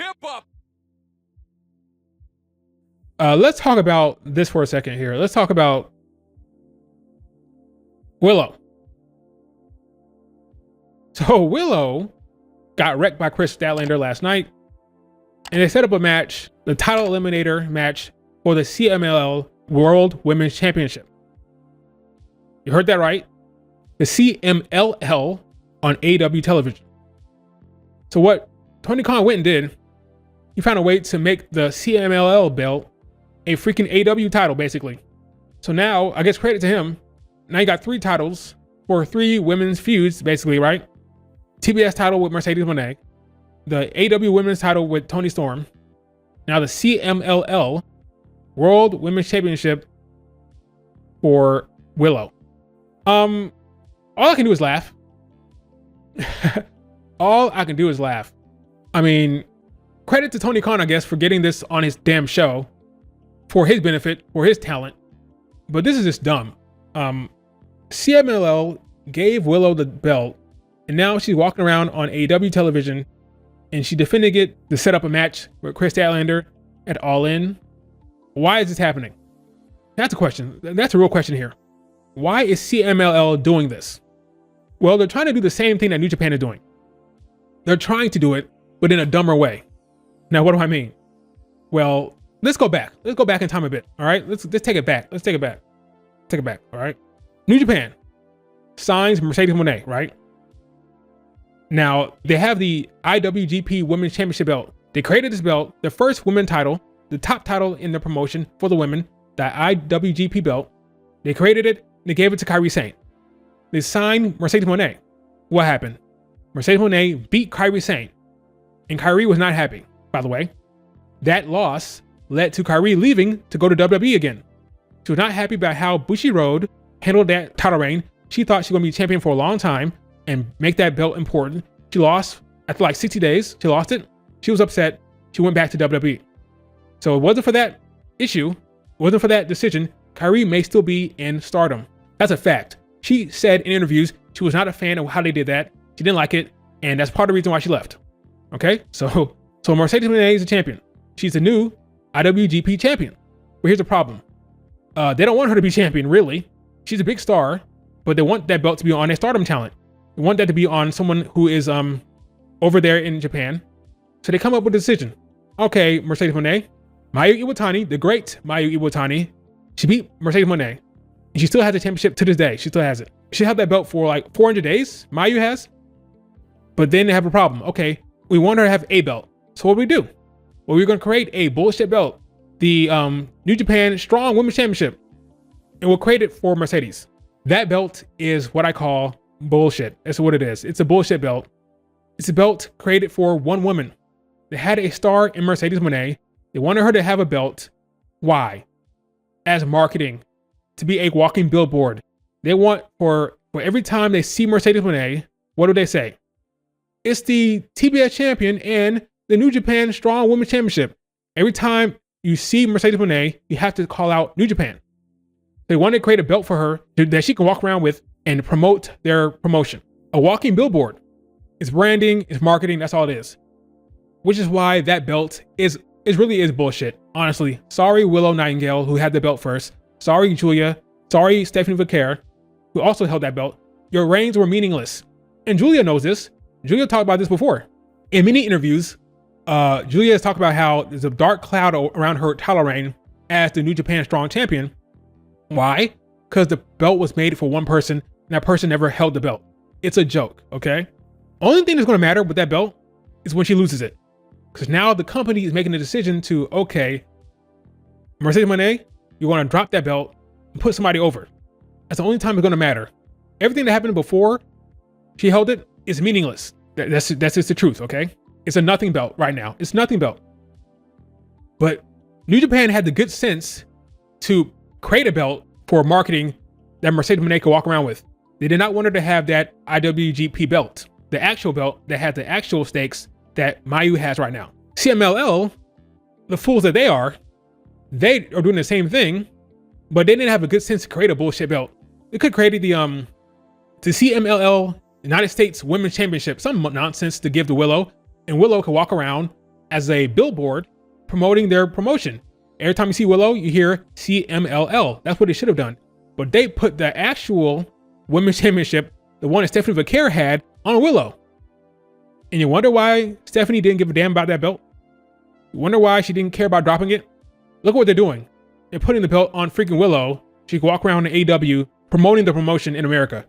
hip hop. Let's talk about this for a second here. Let's talk about Willow. So Willow got wrecked by Chris Statlander last night, and they set up a match, the title eliminator match for the CMLL World Women's Championship. You heard that right. The CMLL on AEW television. So what Tony Khan went and did, he found a way to make the CMLL belt a freaking AEW title, basically. So now, I guess credit to him, now you got 3 titles for 3 women's feuds, basically, right? TBS title with Mercedes Moné, the AEW women's title with Toni Storm, now the CMLL World Women's Championship for Willow. All I can do is laugh. All I can do is laugh. I mean, credit to Tony Khan, I guess, for getting this on his damn show for his benefit, for his talent. But this is just dumb. CMLL gave Willow the belt, and now she's walking around on AEW television, and she defended it to set up a match with Chris Statlander at All In. Why is this happening? That's a question. That's a real question here. Why is CMLL doing this? Well, they're trying to do the same thing that New Japan is doing. They're trying to do it, but in a dumber way. Now, what do I mean? Well, let's go back. Let's go back in time a bit. All right, let's take it back. Let's take it back. Take it back. All right. New Japan signs Mercedes Moné, right? Now they have the IWGP Women's Championship belt. They created this belt, the first women's title, the top title in the promotion for the women, the IWGP belt. They created it. They gave it to Kairi Sane. They signed Mercedes Moné. What happened? Mercedes Moné beat Kairi Sane, and Kairi was not happy. By the way, that loss led to Kairi leaving to go to WWE again. She was not happy about how Bushiroad handled that title reign. She thought she was going to be champion for a long time and make that belt important. She lost after like 60 days. She lost it. She was upset. She went back to WWE. So it wasn't for that issue, it wasn't for that decision, Kairi may still be in Stardom. That's a fact. She said in interviews she was not a fan of how they did that. She didn't like it, and that's part of the reason why she left. Okay, so Mercedes Moné is a champion. She's the new IWGP champion. But here's the problem. They don't want her to be champion, really. She's a big star, but they want that belt to be on a Stardom talent. They want that to be on someone who is over there in Japan. So they come up with a decision. Okay, Mercedes Moné, Mayu Iwatani, the great Mayu Iwatani, she beat Mercedes Moné, and she still has the championship to this day. She still has it. She had that belt for like 400 days, Mayu has. But then they have a problem. Okay, we want her to have a belt. So what do we do? Well, we're going to create a bullshit belt, the New Japan Strong Women's Championship, and we'll create it for Mercedes. That belt is what I call bullshit. That's what it is. It's a bullshit belt. It's a belt created for one woman. They had a star in Mercedes Moné. They wanted her to have a belt. Why? As marketing, to be a walking billboard. They want for every time they see Mercedes Moné, what do they say? It's the TBS champion and the New Japan Strong Women's Championship. Every time you see Mercedes Moné, you have to call out New Japan. They want to create a belt for her that she can walk around with and promote their promotion. A walking billboard. It's branding, it's marketing, that's all it is. Which is why that belt is really bullshit. Honestly, sorry Willow Nightingale, who had the belt first. Sorry Julia. Sorry Stephanie Vaquer, who also held that belt. Your reigns were meaningless. And Julia knows this. Julia talked about this before. In many interviews, Julia has talked about how there's a dark cloud around her title reign as the New Japan Strong Champion. Why? Because the belt was made for one person, and that person never held the belt. It's a joke, okay? Only thing that's going to matter with that belt is when she loses it. Because now the company is making a decision to, okay, Mercedes Moné, you want to drop that belt and put somebody over. That's the only time it's going to matter. Everything that happened before she held it is meaningless. That's just the truth, okay? It's a nothing belt right now. It's nothing belt. But New Japan had the good sense to create a belt for marketing that Mercedes Moné could walk around with. They did not want her to have that IWGP belt, the actual belt that had the actual stakes that Mayu has right now. CMLL, the fools that they are doing the same thing, but they didn't have a good sense to create a bullshit belt. They could create the CMLL United States Women's Championship, some nonsense to give to Willow, and Willow could walk around as a billboard promoting their promotion. Every time you see Willow, you hear CMLL. That's what they should have done. But they put the actual women's championship, the one that Stephanie Vaquer had, on Willow. And you wonder why Stephanie didn't give a damn about that belt? You wonder why she didn't care about dropping it? Look at what they're doing. They're putting the belt on freaking Willow. She can walk around in AEW promoting the promotion in America.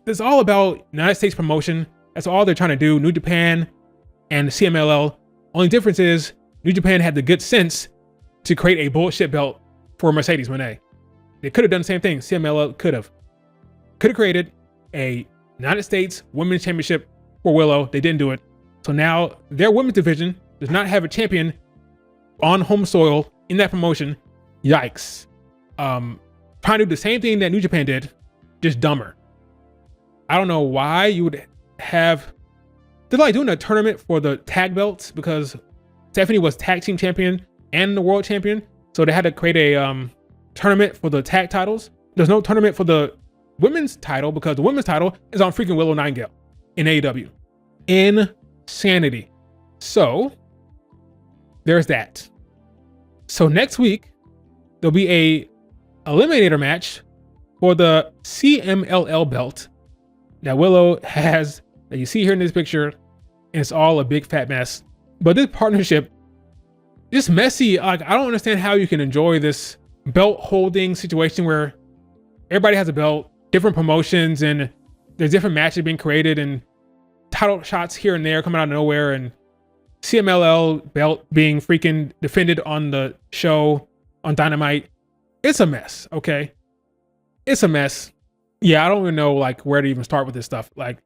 It's all about United States promotion. That's all they're trying to do. New Japan and CMLL. Only difference is New Japan had the good sense to create a bullshit belt for Mercedes Moné. They could have done the same thing. CMLL could have created a United States Women's Championship for Willow. They didn't do it. So now their women's division does not have a champion on home soil in that promotion. Yikes. Trying to do the same thing that New Japan did, just dumber. I don't know why you would have... They're like doing a tournament for the tag belts because Stephanie was tag team champion and the world champion. So they had to create a tournament for the tag titles. There's no tournament for the women's title because the women's title is on freaking Willow Nightingale in AEW. Insanity. So there's that. So next week, there'll be a eliminator match for the CMLL belt that Willow has, that you see here in this picture, and it's all a big fat mess. But this partnership, just messy. Like, I don't understand how you can enjoy this belt holding situation where everybody has a belt, different promotions, and there's different matches being created and title shots here and there coming out of nowhere, and CMLL belt being freaking defended on the show on Dynamite. It's a mess, okay? It's a mess. Yeah, I don't even know like where to even start with this stuff. Like,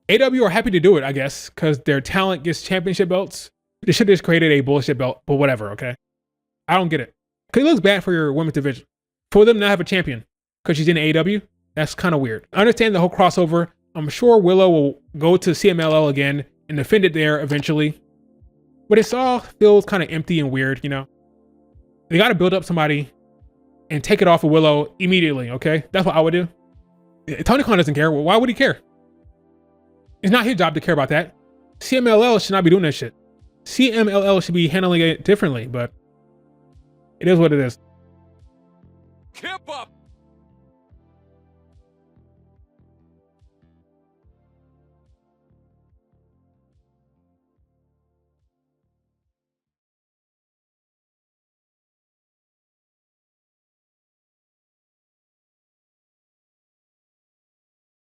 AEW are happy to do it, I guess, because their talent gets championship belts. They should have just created a bullshit belt, but whatever, okay? I don't get it. Because it looks bad for your women's division. For them not have a champion because she's in AEW, that's kind of weird. I understand the whole crossover. I'm sure Willow will go to CMLL again and defend it there eventually. But it all feels kind of empty and weird, you know? They got to build up somebody and take it off of Willow immediately, okay? That's what I would do. Tony Khan doesn't care. Well, why would he care? It's not his job to care about that. CMLL should not be doing that shit. CMLL should be handling it differently, but it is what it is. Keep up!